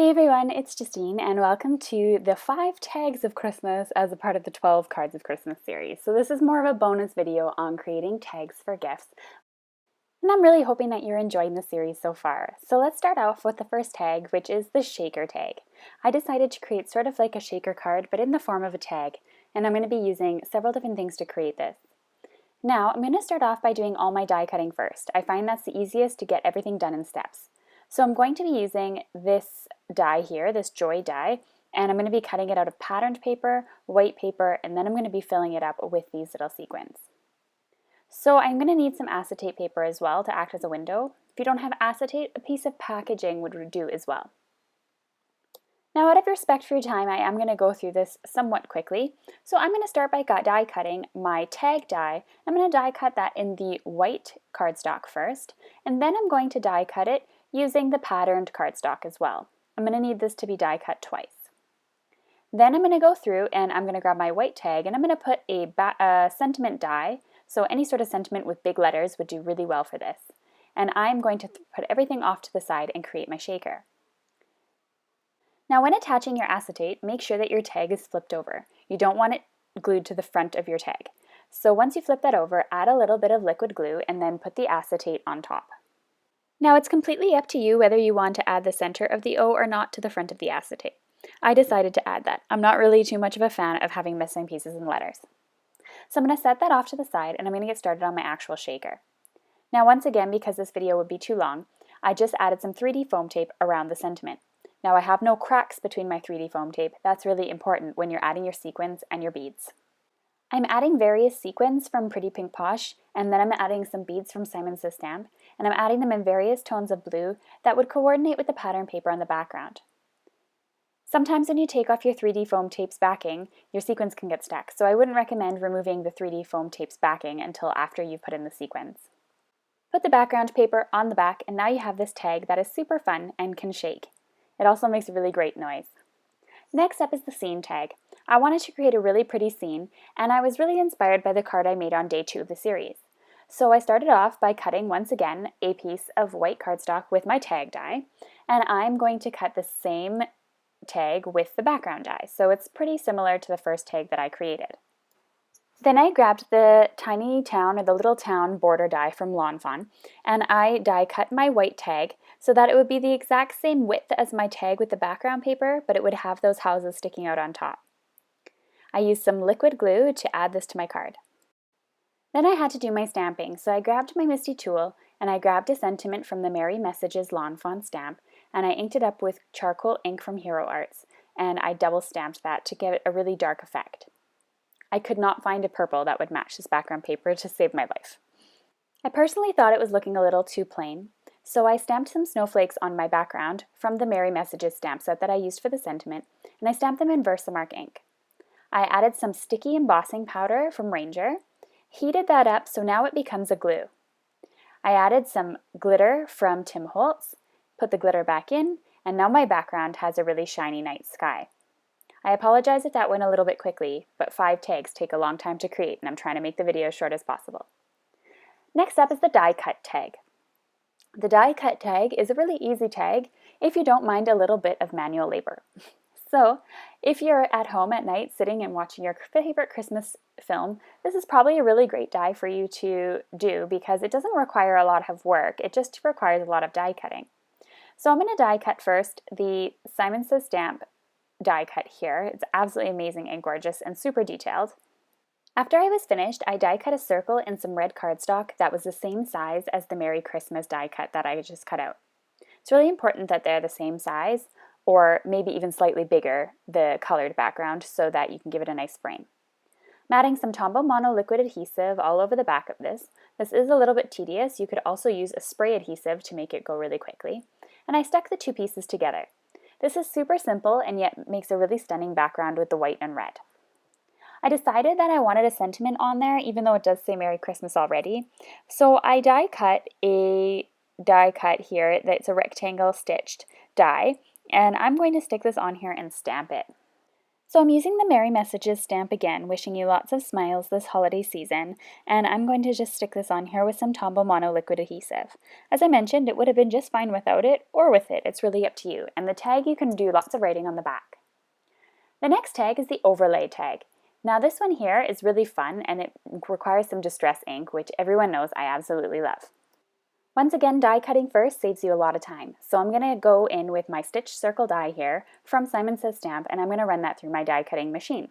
Hey everyone, it's Justine and welcome to the 5 tags of Christmas as a part of the 12 cards of Christmas series. So this is more of a bonus video on creating tags for gifts, and I'm really hoping that you're enjoying the series so far. So let's start off with the first tag, which is the shaker tag. I decided to create sort of like a shaker card but in the form of a tag, and I'm going to be using several different things to create this. Now I'm going to start off by doing all my die cutting first. I find that's the easiest to get everything done in steps. So I'm going to be using this die here, this Joy die, and I'm going to be cutting it out of patterned paper, white paper, and then I'm going to be filling it up with these little sequins. So I'm going to need some acetate paper as well to act as a window. If you don't have acetate, a piece of packaging would do as well. Now, out of respect for your time, I am going to go through this somewhat quickly. So I'm going to start by die cutting my tag die. I'm going to die cut that in the white cardstock first, and then I'm going to die cut it using the patterned cardstock as well. I'm going to need this to be die cut twice. Then I'm going to go through and I'm going to grab my white tag and I'm going to put a sentiment die. So any sort of sentiment with big letters would do really well for this. And I'm going to put everything off to the side and create my shaker. Now when attaching your acetate, make sure that your tag is flipped over. You don't want it glued to the front of your tag. So once you flip that over, add a little bit of liquid glue and then put the acetate on top. Now it's completely up to you whether you want to add the center of the O or not to the front of the acetate. I decided to add that. I'm not really too much of a fan of having missing pieces and letters. So I'm going to set that off to the side and I'm going to get started on my actual shaker. Now once again, because this video would be too long, I just added some 3D foam tape around the sentiment. Now I have no cracks between my 3D foam tape. That's really important when you're adding your sequins and your beads. I'm adding various sequins from Pretty Pink Posh, and then I'm adding some beads from Simon Says Stamp, and I'm adding them in various tones of blue that would coordinate with the pattern paper on the background. Sometimes when you take off your 3D foam tape's backing, your sequins can get stuck, so I wouldn't recommend removing the 3D foam tape's backing until after you've put in the sequins. Put the background paper on the back, and now you have this tag that is super fun and can shake. It also makes a really great noise. Next up is the scene tag. I wanted to create a really pretty scene, and I was really inspired by the card I made on day 2 of the series. So I started off by cutting once again a piece of white cardstock with my tag die, and I'm going to cut the same tag with the background die. So it's pretty similar to the first tag that I created. Then I grabbed the tiny town or the little town border die from Lawn Fawn, and I die cut my white tag so that it would be the exact same width as my tag with the background paper, but it would have those houses sticking out on top. I used some liquid glue to add this to my card. Then I had to do my stamping, so I grabbed my Misty tool and I grabbed a sentiment from the Merry Messages Lawn Fawn stamp and I inked it up with charcoal ink from Hero Arts, and I double stamped that to give it a really dark effect. I could not find a purple that would match this background paper to save my life. I personally thought it was looking a little too plain, so I stamped some snowflakes on my background from the Merry Messages stamp set that I used for the sentiment, and I stamped them in Versamark ink. I added some sticky embossing powder from Ranger, heated that up so now it becomes a glue. I added some glitter from Tim Holtz, put the glitter back in, and now my background has a really shiny night sky. I apologize if that went a little bit quickly, but 5 tags take a long time to create and I'm trying to make the video as short as possible. Next up is the die cut tag. The die cut tag is a really easy tag if you don't mind a little bit of manual labor. So, if you're at home at night sitting and watching your favorite Christmas film, this is probably a really great die for you to do because it doesn't require a lot of work, it just requires a lot of die cutting. So I'm going to die cut first the Simon Says Stamp die cut here. It's absolutely amazing and gorgeous and super detailed. After I was finished, I die cut a circle in some red cardstock that was the same size as the Merry Christmas die cut that I just cut out. It's really important that they're the same size, or maybe even slightly bigger, the colored background, so that you can give it a nice frame. I'm adding some Tombow Mono liquid adhesive all over the back of this. This is a little bit tedious. You could also use a spray adhesive to make it go really quickly. And I stuck the 2 pieces together. This is super simple and yet makes a really stunning background with the white and red. I decided that I wanted a sentiment on there even though it does say Merry Christmas already. So I die cut a die cut here that's a rectangle stitched die, and I'm going to stick this on here and stamp it. So I'm using the Merry Messages stamp again, wishing you lots of smiles this holiday season, and I'm going to just stick this on here with some Tombow Mono liquid adhesive. As I mentioned, it would have been just fine without it or with it. It's really up to you. And the tag, you can do lots of writing on the back. The next tag is the overlay tag. Now this one here is really fun and it requires some distress ink, which everyone knows I absolutely love. Once again, die cutting first saves you a lot of time. So I'm going to go in with my stitch circle die here from Simon Says Stamp, and I'm going to run that through my die cutting machine.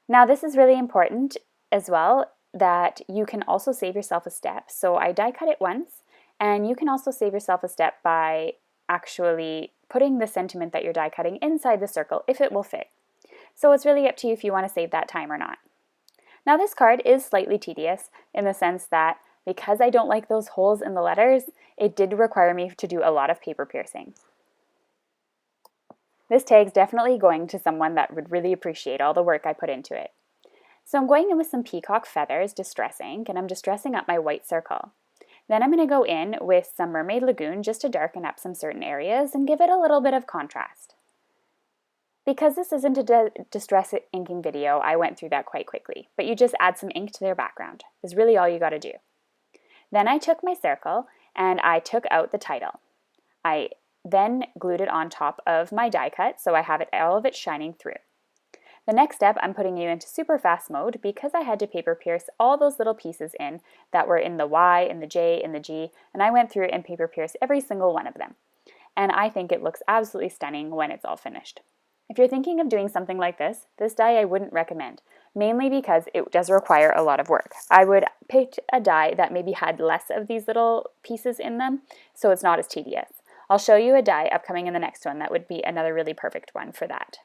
Now this is really important as well, that you can also save yourself a step. So I die cut it once, and you can also save yourself a step by actually putting the sentiment that you're die cutting inside the circle if it will fit. So it's really up to you if you want to save that time or not. Now this card is slightly tedious in the sense that because I don't like those holes in the letters, it did require me to do a lot of paper piercing. This tag's definitely going to someone that would really appreciate all the work I put into it. So I'm going in with some peacock feathers distress ink, and I'm distressing up my white circle. Then I'm going to go in with some Mermaid Lagoon just to darken up some certain areas and give it a little bit of contrast. Because this isn't a distress inking video, I went through that quite quickly, but you just add some ink to their background is really all you got to do. Then I took my circle and I took out the title. I then glued it on top of my die cut so I have all of it shining through. The next step, I'm putting you into super fast mode because I had to paper pierce all those little pieces in that were in the Y, in the J, in the G, and I went through and paper pierced every single one of them. And I think it looks absolutely stunning when it's all finished. If you're thinking of doing something like this die I wouldn't recommend, mainly because it does require a lot of work. I would pick a die that maybe had less of these little pieces in them, so it's not as tedious. I'll show you a die upcoming in the next one that would be another really perfect one for that.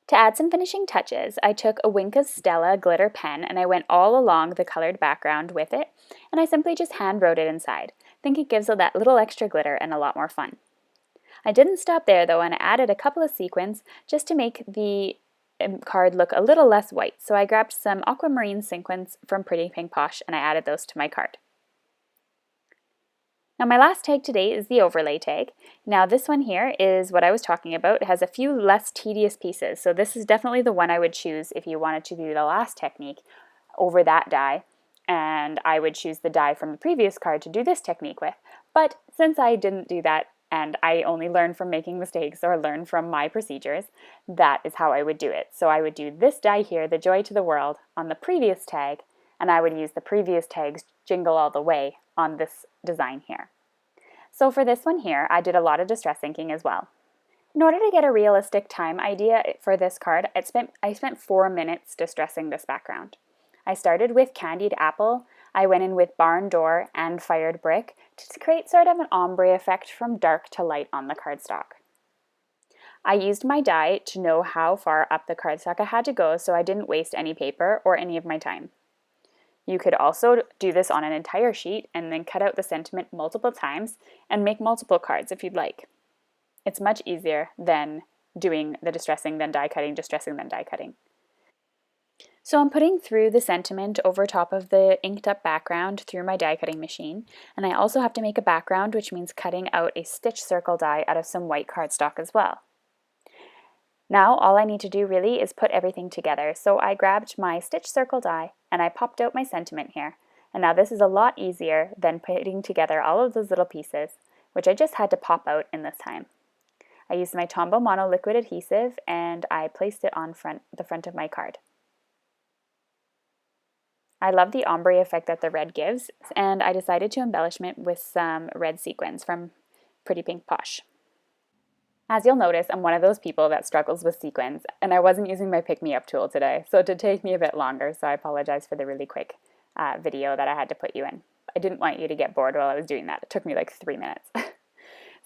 To add some finishing touches, I took a Wink of Stella glitter pen and I went all along the colored background with it, and I simply just hand wrote it inside. I think it gives that little extra glitter and a lot more fun. I didn't stop there though, and I added a couple of sequins just to make the card look a little less white. So I grabbed some aquamarine sequins from Pretty Pink Posh and I added those to my card. Now my last tag today is the overlay tag. Now this one here is what I was talking about. It has a few less tedious pieces, so this is definitely the one I would choose if you wanted to do the last technique over that die, and I would choose the die from the previous card to do this technique with. But since I didn't do that, and I only learn from making mistakes or learn from my procedures, that is how I would do it. So I would do this die here, the Joy to the World, on the previous tag, and I would use the previous tag's Jingle All the Way on this design here. So for this one here, I did a lot of distress inking as well. In order to get a realistic time idea for this card, I spent 4 minutes distressing this background. I started with Candied Apple. I went in with Barn Door and Fired Brick to create sort of an ombre effect from dark to light on the cardstock. I used my die to know how far up the cardstock I had to go so I didn't waste any paper or any of my time. You could also do this on an entire sheet and then cut out the sentiment multiple times and make multiple cards if you'd like. It's much easier than doing the distressing, then die cutting, distressing, then die cutting. So I'm putting through the sentiment over top of the inked up background through my die cutting machine, and I also have to make a background, which means cutting out a stitch circle die out of some white cardstock as well. Now all I need to do really is put everything together. So I grabbed my stitch circle die and I popped out my sentiment here. And now this is a lot easier than putting together all of those little pieces, which I just had to pop out in this time. I used my Tombow Mono liquid adhesive and I placed it on the front of my card. I love the ombre effect that the red gives, and I decided to embellish it with some red sequins from Pretty Pink Posh. As you'll notice, I'm one of those people that struggles with sequins, and I wasn't using my pick-me-up tool today, so it did take me a bit longer, so I apologize for the really quick video that I had to put you in. I didn't want you to get bored while I was doing that. It took me like 3 minutes.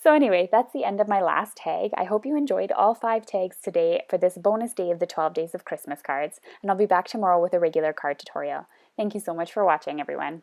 So anyway, that's the end of my last tag. I hope you enjoyed all 5 tags today for this bonus day of the 12 Days of Christmas cards, and I'll be back tomorrow with a regular card tutorial. Thank you so much for watching, everyone.